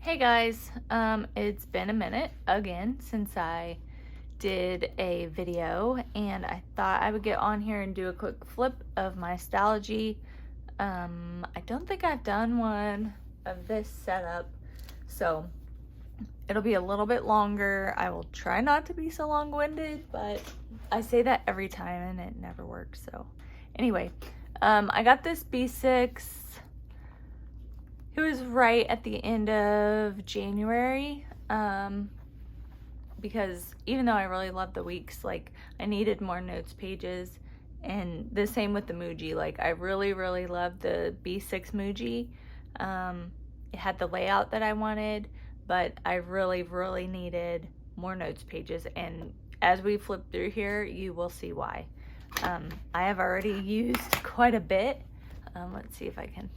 Hey guys, it's been a minute again since I did a video, and I thought I would get on here and do a quick flip of my Stalogy. I don't think I've done one of this setup, so it'll be a little bit longer. I will try not to be so long-winded, but I say that every time and it never works. So anyway, I got this B6. It was right at the end of January, because even though I really love the weeks, like I needed more notes pages, and the same with the Muji. Like I really love the B6 Muji. It had the layout that I wanted, but I really needed more notes pages, and as we flip through here, you will see why. I have already used quite a bit. Let's see if I can.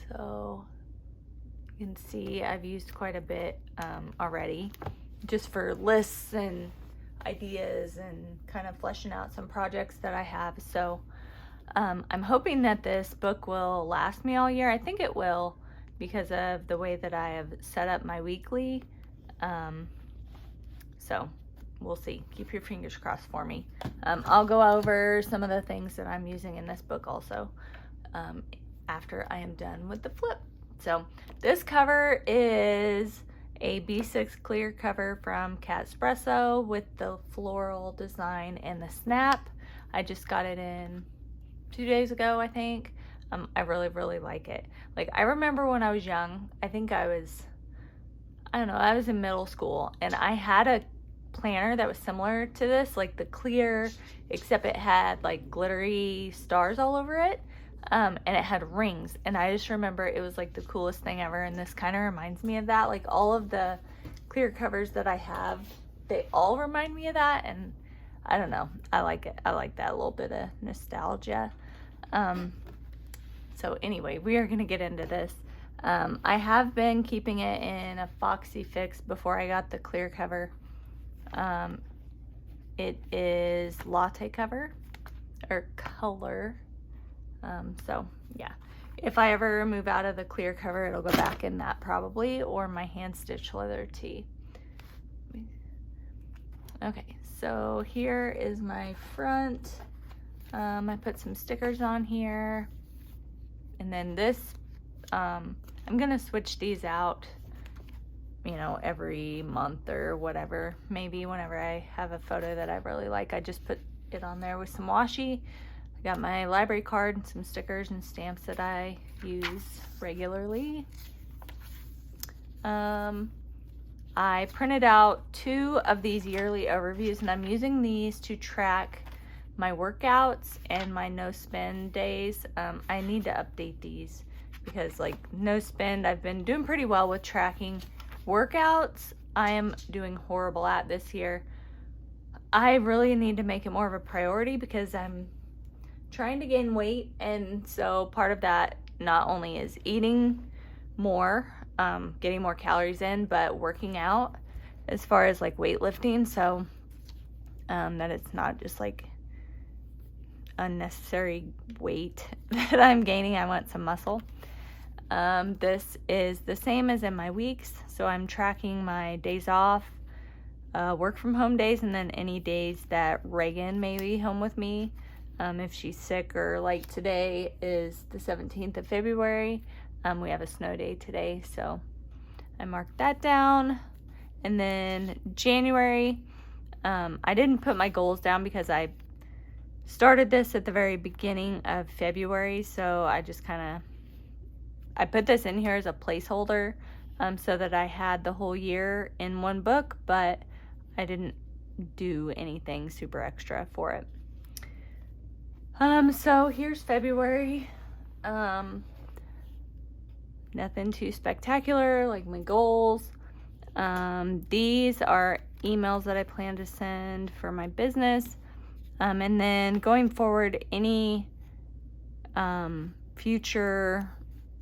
So you can see I've used quite a bit already, just for lists and ideas and kind of fleshing out some projects that I have. So I'm hoping that this book will last me all year. I think it will, because of the way that I have set up my weekly. So we'll see. Keep your fingers crossed for me. I'll go over some of the things that I'm using in this book also after I am done with the flip. So this cover is a B6 clear cover from Cat Espresso with the floral design and the snap. I just got it in 2 days ago, I think. I really like it. Like, I remember when I was young, I think I was in middle school, and I had a planner that was similar to this, like the clear, except it had like glittery stars all over it. And it had rings, and I just remember it was like the coolest thing ever, and this kind of reminds me of that. Like all of the clear covers that I have, they all remind me of that, and I don't know, I like it. I like that little bit of nostalgia. So anyway, we are gonna get into this. I have been keeping it in a Foxy Fix before I got the clear cover. It is latte cover or color. So yeah, if I ever move out of the clear cover, it'll go back in that probably, or my hand stitch leather tee. Okay, so here is my front. I put some stickers on here, and then this, I'm gonna switch these out, you know, every month or whatever. Maybe whenever I have a photo that I really like, I just put it on there with some washi. Got my library card and some stickers and stamps that I use regularly. I printed out 2 of these yearly overviews, and I'm using these to track my workouts and my no spend days. I need to update these because, like, no spend, I've been doing pretty well with tracking. Workouts, I am doing horrible at this year. I really need to make it more of a priority because I'm trying to gain weight, and so part of that not only is eating more, getting more calories in, but working out as far as like weightlifting, so that it's not just like unnecessary weight that I'm gaining. I want some muscle. This is the same as in my weeks, so I'm tracking my days off, work from home days, and then any days that Reagan may be home with me. If she's sick, or like today is the 17th of February. We have a snow day today, so I marked that down. And then January, I didn't put my goals down because I started this at the very beginning of February, so I just I put this in here as a placeholder, so that I had the whole year in one book, but I didn't do anything super extra for it. So here's February. Nothing too spectacular, like my goals. These are emails that I plan to send for my business. And then going forward, any future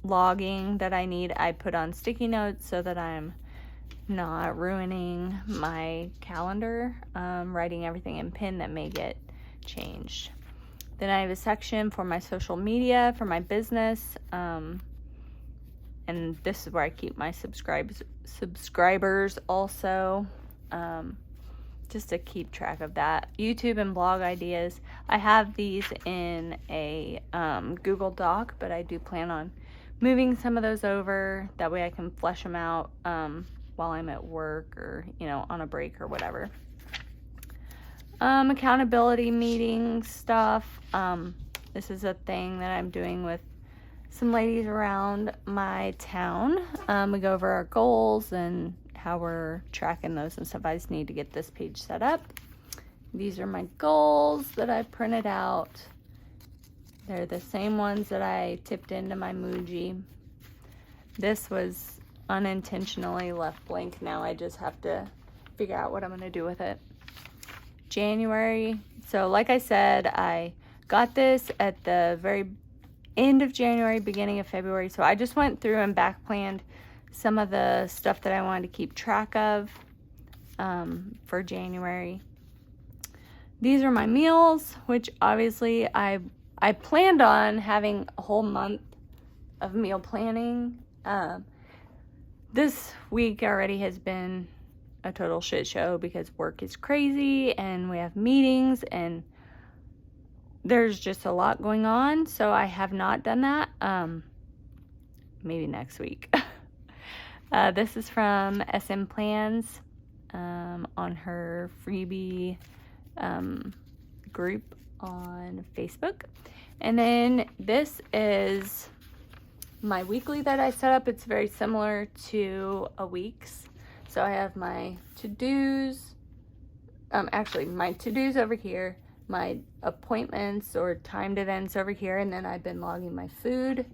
logging that I need, I put on sticky notes so that I'm not ruining my calendar, writing everything in pen that may get changed. Then I have a section for my social media, for my business, and and this is where I keep my subscribers also, just to keep track of that. YouTube and blog ideas. I have these in a Google Doc, but I do plan on moving some of those over. That way I can flesh them out while I'm at work or, you know, on a break or whatever. Accountability meeting stuff. This is a thing that I'm doing with some ladies around my town. We go over our goals and how we're tracking those and stuff. I just need to get this page set up. These are my goals that I printed out. They're the same ones that I tipped into my Muji. This was unintentionally left blank. Now I just have to figure out what I'm going to do with it. January. So like I said, I got this at the very end of January, beginning of February. So I just went through and back planned some of the stuff that I wanted to keep track of for January. These are my meals, which obviously I planned on having a whole month of meal planning. This week already has been a total shit show because work is crazy and we have meetings and there's just a lot going on. So I have not done that. Maybe next week. This is from SM Plans on her freebie group on Facebook. And then this is my weekly that I set up. It's very similar to a week's. So I have my to-dos, actually my to-dos over here, my appointments or timed events over here, and then I've been logging my food.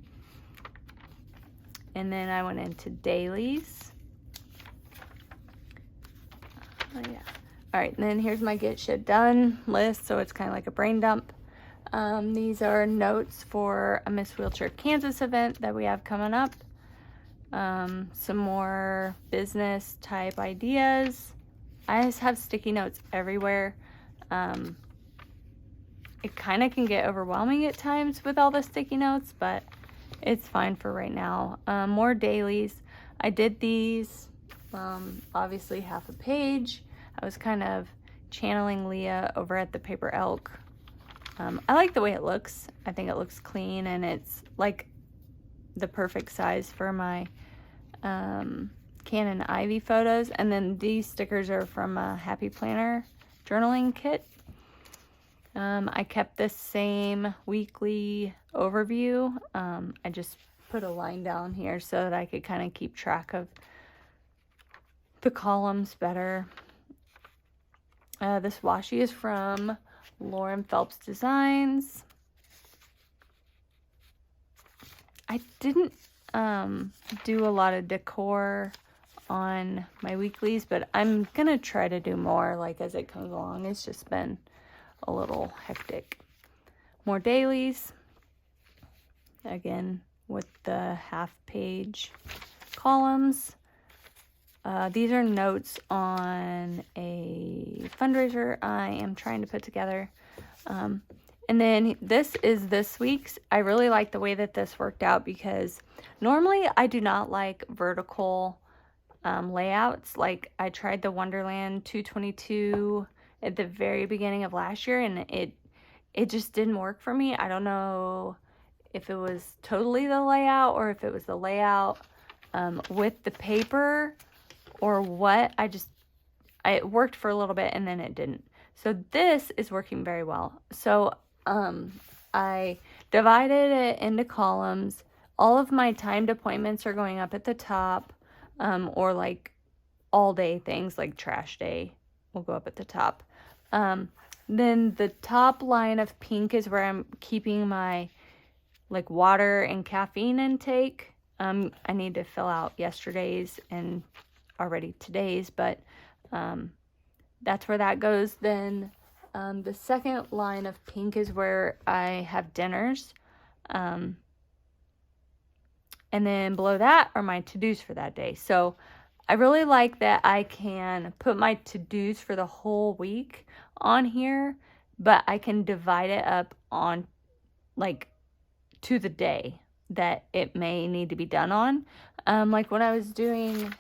And then I went into dailies. Oh yeah. All right, and then here's my get shit done list. So it's kind of like a brain dump. These are notes for a Miss Wheelchair Kansas event that we have coming up. Some more business type ideas. I just have sticky notes everywhere. It kind of can get overwhelming at times with all the sticky notes, but it's fine for right now. More dailies. I did these, obviously half a page. I was kind of channeling Leah over at the Paper Elk. I like the way it looks. I think it looks clean and it's like the perfect size for my Canon Ivy photos. And then these stickers are from a Happy Planner journaling kit. I kept this same weekly overview. I just put a line down here so that I could kind of keep track of the columns better. This washi is from Lauren Phelps Designs. I didn't do a lot of decor on my weeklies, but I'm gonna try to do more like as it comes along. It's just been a little hectic. More dailies, again with the half page columns. These are notes on a fundraiser I am trying to put together. And then this is this week's. I really like the way that this worked out because normally I do not like vertical layouts. Like I tried the Wonderland 222 at the very beginning of last year and it just didn't work for me. I don't know if it was totally the layout or if it was the layout with the paper or what. It worked for a little bit and then it didn't. So this is working very well. So I divided it into columns. All of my timed appointments are going up at the top, or like all day things like trash day will go up at the top. Then the top line of pink is where I'm keeping my like water and caffeine intake. I need to fill out yesterday's and already today's, but that's where that goes. Then the second line of pink is where I have dinners. And then below that are my to-dos for that day. So I really like that I can put my to-dos for the whole week on here, but I can divide it up on like to the day that it may need to be done on. Like when I was doing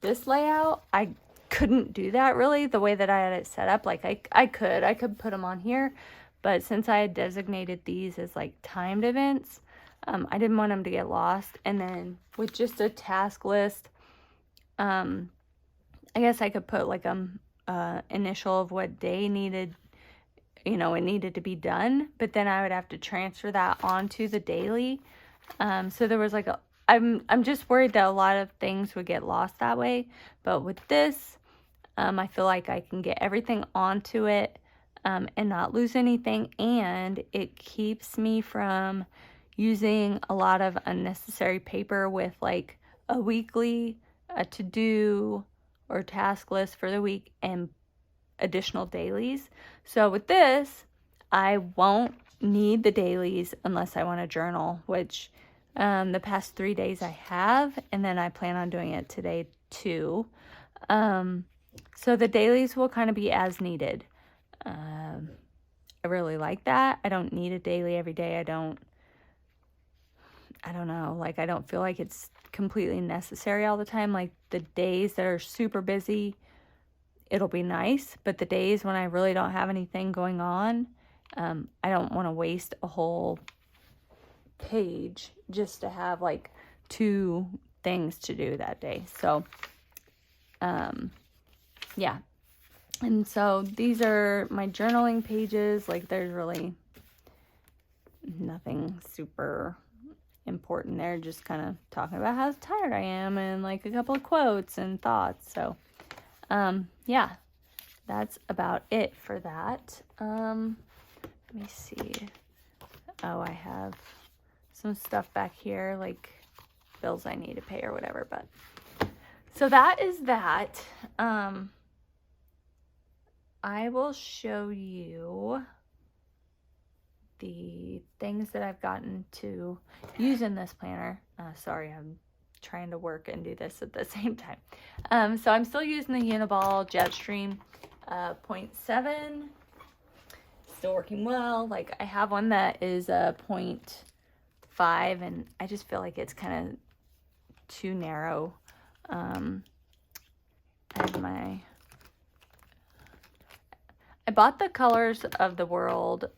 this layout, I couldn't do that really the way that I had it set up. Like I could put them on here, but since I had designated these as like timed events, I didn't want them to get lost. And then with just a task list, I guess I could put like initial of what day needed, you know, it needed to be done, but then I would have to transfer that onto the daily. So there was like I'm just worried that a lot of things would get lost that way. But with this, I feel like I can get everything onto it and not lose anything. And it keeps me from using a lot of unnecessary paper with like a weekly, a to-do or task list for the week and additional dailies. So with this, I won't need the dailies unless I want to journal, which the past 3 days I have, and then I plan on doing it today too. So the dailies will kind of be as needed. I really like that. I don't need a daily every day. I don't know, like I don't feel like it's completely necessary all the time. Like the days that are super busy, it'll be nice, but the days when I really don't have anything going on, I don't want to waste a whole page just to have like 2 things to do that day. So yeah, and so these are my journaling pages. Like there's really nothing super important there, just kind of talking about how tired I am and like a couple of quotes and thoughts. So yeah, that's about it for that. Let me see. Oh, I have some stuff back here, like bills I need to pay or whatever, but so that is that. I will show you the things that I've gotten to use in this planner. Sorry, I'm trying to work and do this at the same time. So I'm still using the Uni Jetstream 0.7. Still working well. Like I have one that is a 0.5 and I just feel like it's kind of too narrow. I bought the Colors of the World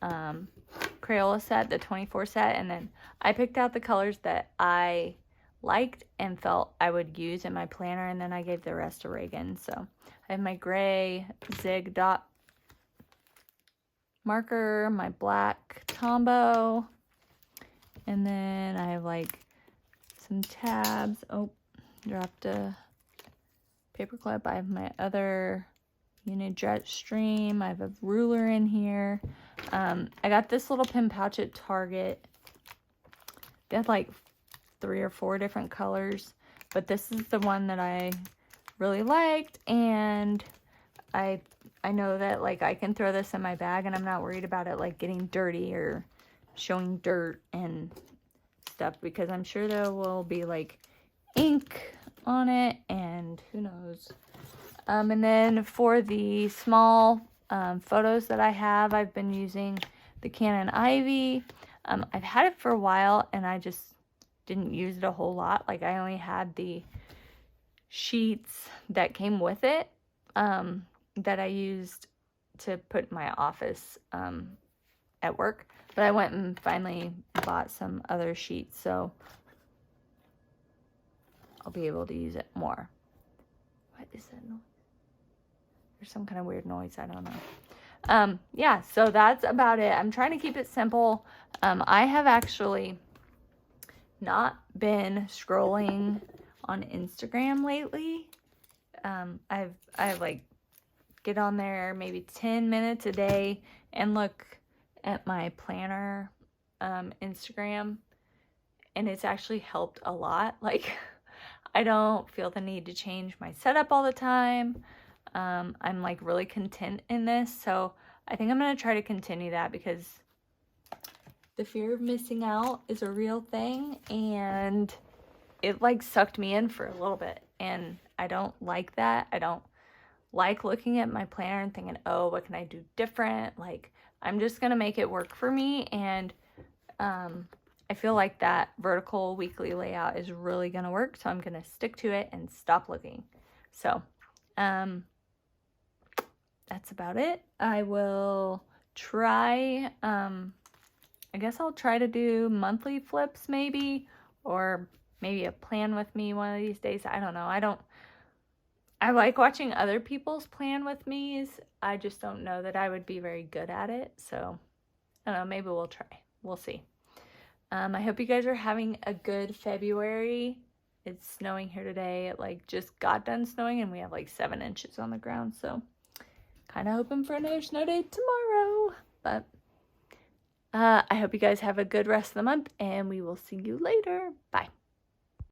Crayola set, the 24 set, and then I picked out the colors that I liked and felt I would use in my planner, and then I gave the rest to Reagan. So I have my gray Zig dot marker, my black Tombow, and then I have like some tabs. Oh, dropped a paper clip. I have my other Uni Jetstream. I have a ruler in here. I got this little pen pouch at Target. They had like 3 or 4 different colors, but this is the one that I really liked, and I know that like I can throw this in my bag and I'm not worried about it like getting dirty or showing dirt and stuff, because I'm sure there will be like ink on it and who knows. And then for the small photos that I have, I've been using the Canon Ivy. I've had it for a while and I just didn't use it a whole lot. Like I only had the sheets that came with it that I used to put in my office at work. But I went and finally bought some other sheets, so I'll be able to use it more. What is that noise? There's some kind of weird noise, I don't know. Yeah, so that's about it. I'm trying to keep it simple. I have actually not been scrolling on Instagram lately. I've like get on there maybe 10 minutes a day and look at my planner Instagram, and it's actually helped a lot. Like I don't feel the need to change my setup all the time. I'm like really content in this, so I think I'm gonna try to continue that, because the fear of missing out is a real thing, and it like sucked me in for a little bit, and I don't like that. I don't like looking at my planner and thinking, oh, what can I do different? Like I'm just gonna make it work for me, and I feel like that vertical weekly layout is really going to work, so I'm going to stick to it and stop looking. So, that's about it. I will try, I guess I'll try to do monthly flips maybe, or maybe a plan with me one of these days. I don't know. I like watching other people's plan with me's. I just don't know that I would be very good at it. So, I don't know, maybe we'll try. We'll see. I hope you guys are having a good February. It's snowing here today. It like just got done snowing and we have like 7 inches on the ground. So kind of hoping for another snow day tomorrow. But I hope you guys have a good rest of the month and we will see you later. Bye.